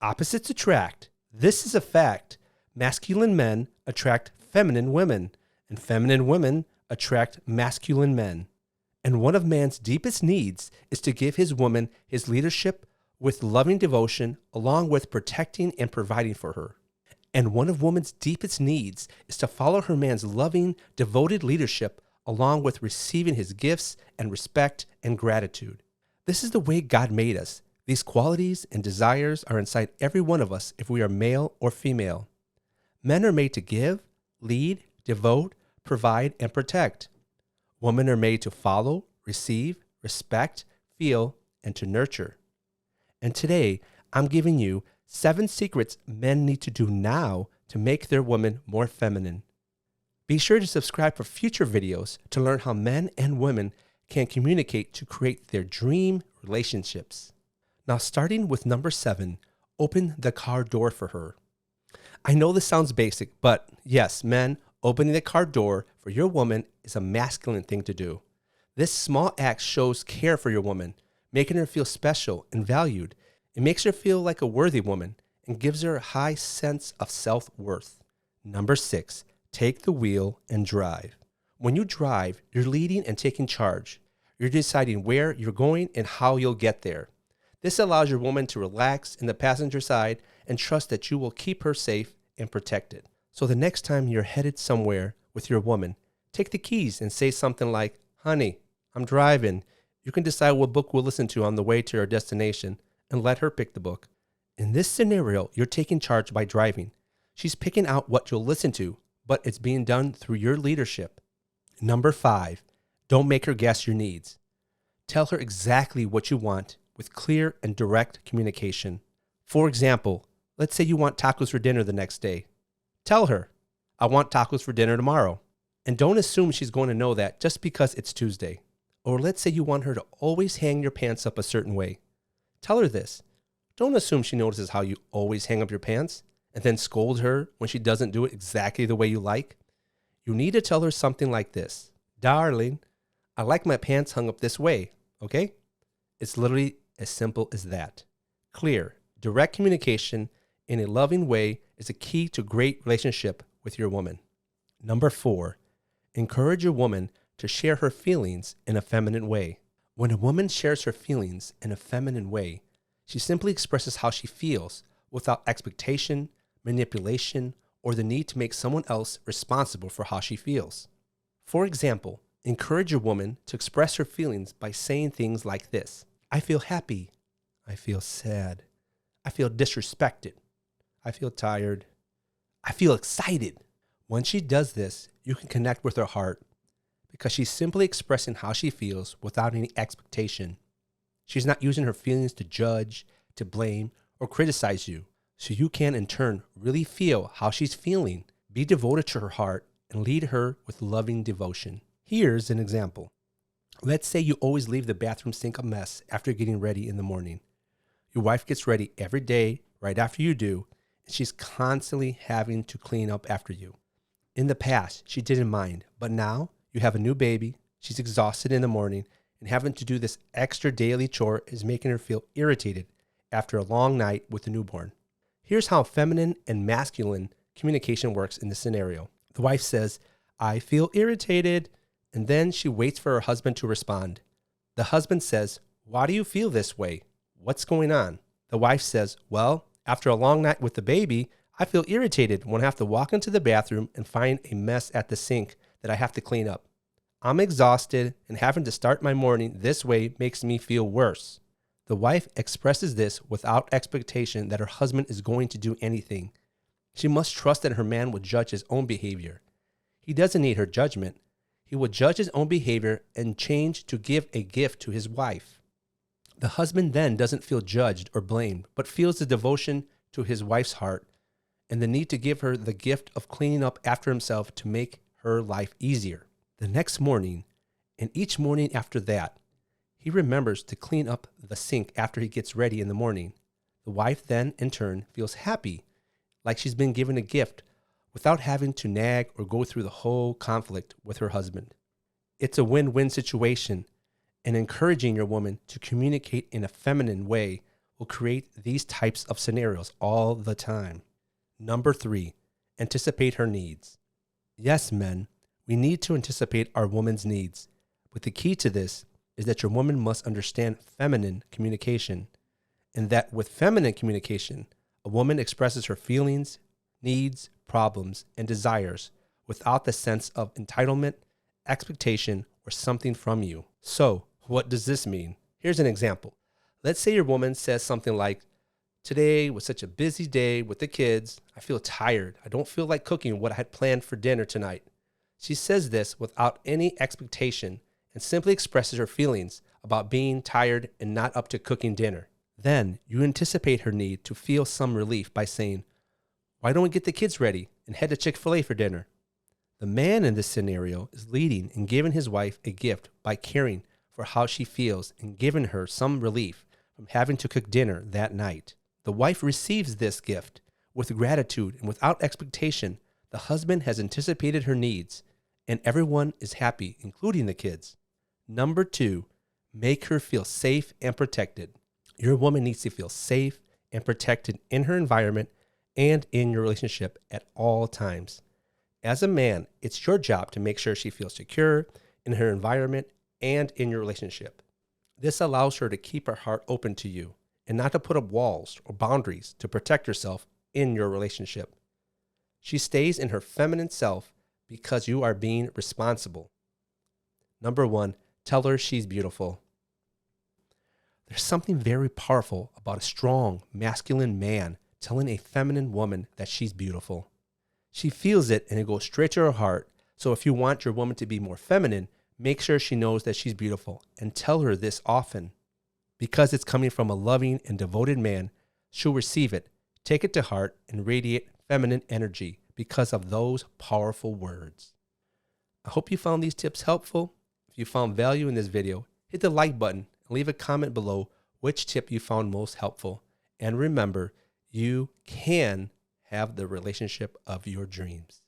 Opposites attract. This is a fact. Masculine men attract feminine women, and feminine women attract masculine men. And one of man's deepest needs is to give his woman his leadership with loving devotion, along with protecting and providing for her. And one of woman's deepest needs is to follow her man's loving, devoted leadership, along with receiving his gifts and respect and gratitude. This is the way God made us. These qualities and desires are inside every one of us if we are male or female. Men are made to give, lead, devote, provide, and protect. Women are made to follow, receive, respect, feel, and to nurture. And today, I'm giving you 7 secrets men need to do now to make their woman more feminine. Be sure to subscribe for future videos to learn how men and women can communicate to create their dream relationships. Now, starting with number 7, open the car door for her. I know this sounds basic, but yes, men, opening the car door for your woman is a masculine thing to do. This small act shows care for your woman, making her feel special and valued. It makes her feel like a worthy woman and gives her a high sense of self-worth. Number 6, take the wheel and drive. When you drive, you're leading and taking charge. You're deciding where you're going and how you'll get there. This allows your woman to relax in the passenger side and trust that you will keep her safe and protected. So the next time you're headed somewhere with your woman, take the keys and say something like, "Honey, I'm driving. You can decide what book we'll listen to on the way to our destination," and let her pick the book. In this scenario, you're taking charge by driving. She's picking out what you'll listen to, but it's being done through your leadership. Number 5, don't make her guess your needs. Tell her exactly what you want with clear and direct communication. For example, let's say you want tacos for dinner the next day. Tell her, "I want tacos for dinner tomorrow." And don't assume she's going to know that just because it's Tuesday. Or let's say you want her to always hang your pants up a certain way. Tell her this. Don't assume she notices how you always hang up your pants and then scold her when she doesn't do it exactly the way you like. You need to tell her something like this. "Darling, I like my pants hung up this way, okay?" It's literally as simple as that. Clear, direct communication in a loving way is a key to great relationship with your woman. Number 4, encourage your woman to share her feelings in a feminine way. When a woman shares her feelings in a feminine way, she simply expresses how she feels without expectation, manipulation, or the need to make someone else responsible for how she feels. For example, encourage your woman to express her feelings by saying things like this. "I feel happy. I feel sad. I feel disrespected. I feel tired. I feel excited." When she does this, you can connect with her heart because she's simply expressing how she feels without any expectation. She's not using her feelings to judge, to blame, or criticize you. So you can, in turn, really feel how she's feeling. Be devoted to her heart and lead her with loving devotion. Here's an example. Let's say you always leave the bathroom sink a mess after getting ready in the morning. Your wife gets ready every day right after you do, and she's constantly having to clean up after you. In the past, she didn't mind, but now you have a new baby, she's exhausted in the morning, and having to do this extra daily chore is making her feel irritated after a long night with the newborn. Here's how feminine and masculine communication works in this scenario. The wife says, "I feel irritated," and then she waits for her husband to respond. The husband says, "Why do you feel this way? What's going on?" The wife says, "Well, after a long night with the baby, I feel irritated when I have to walk into the bathroom and find a mess at the sink that I have to clean up. I'm exhausted, and having to start my morning this way makes me feel worse." The wife expresses this without expectation that her husband is going to do anything. She must trust that her man will judge his own behavior. He doesn't need her judgment. He will judge his own behavior and change to give a gift to his wife. The husband then doesn't feel judged or blamed, but feels the devotion to his wife's heart and the need to give her the gift of cleaning up after himself to make her life easier. The next morning, and each morning after that, he remembers to clean up the sink after he gets ready in the morning. The wife then, in turn, feels happy, like she's been given a gift without having to nag or go through the whole conflict with her husband. It's a win-win situation, and encouraging your woman to communicate in a feminine way will create these types of scenarios all the time. Number 3, anticipate her needs. Yes, men, we need to anticipate our woman's needs, but the key to this is that your woman must understand feminine communication, and that with feminine communication, a woman expresses her feelings, needs, problems, and desires without the sense of entitlement, expectation, or something from you. So, what does this mean? Here's an example. Let's say your woman says something like, "Today was such a busy day with the kids. I feel tired. I don't feel like cooking what I had planned for dinner tonight." She says this without any expectation and simply expresses her feelings about being tired and not up to cooking dinner. Then you anticipate her need to feel some relief by saying, "Why don't we get the kids ready and head to Chick-fil-A for dinner?" The man in this scenario is leading and giving his wife a gift by caring for how she feels and giving her some relief from having to cook dinner that night. The wife receives this gift with gratitude and without expectation. The husband has anticipated her needs, and everyone is happy, including the kids. Number 2, make her feel safe and protected. Your woman needs to feel safe and protected in her environment and in your relationship at all times. As a man, it's your job to make sure she feels secure in her environment and in your relationship. This allows her to keep her heart open to you and not to put up walls or boundaries to protect herself in your relationship. She stays in her feminine self because you are being responsible. Number 1, tell her she's beautiful. There's something very powerful about a strong, masculine man telling a feminine woman that she's beautiful. She feels it and it goes straight to her heart. So if you want your woman to be more feminine, make sure she knows that she's beautiful and tell her this often. Because it's coming from a loving and devoted man, she'll receive it, take it to heart, and radiate feminine energy because of those powerful words. I hope you found these tips helpful. If you found value in this video, hit the like button and leave a comment below which tip you found most helpful. And remember, you can have the relationship of your dreams.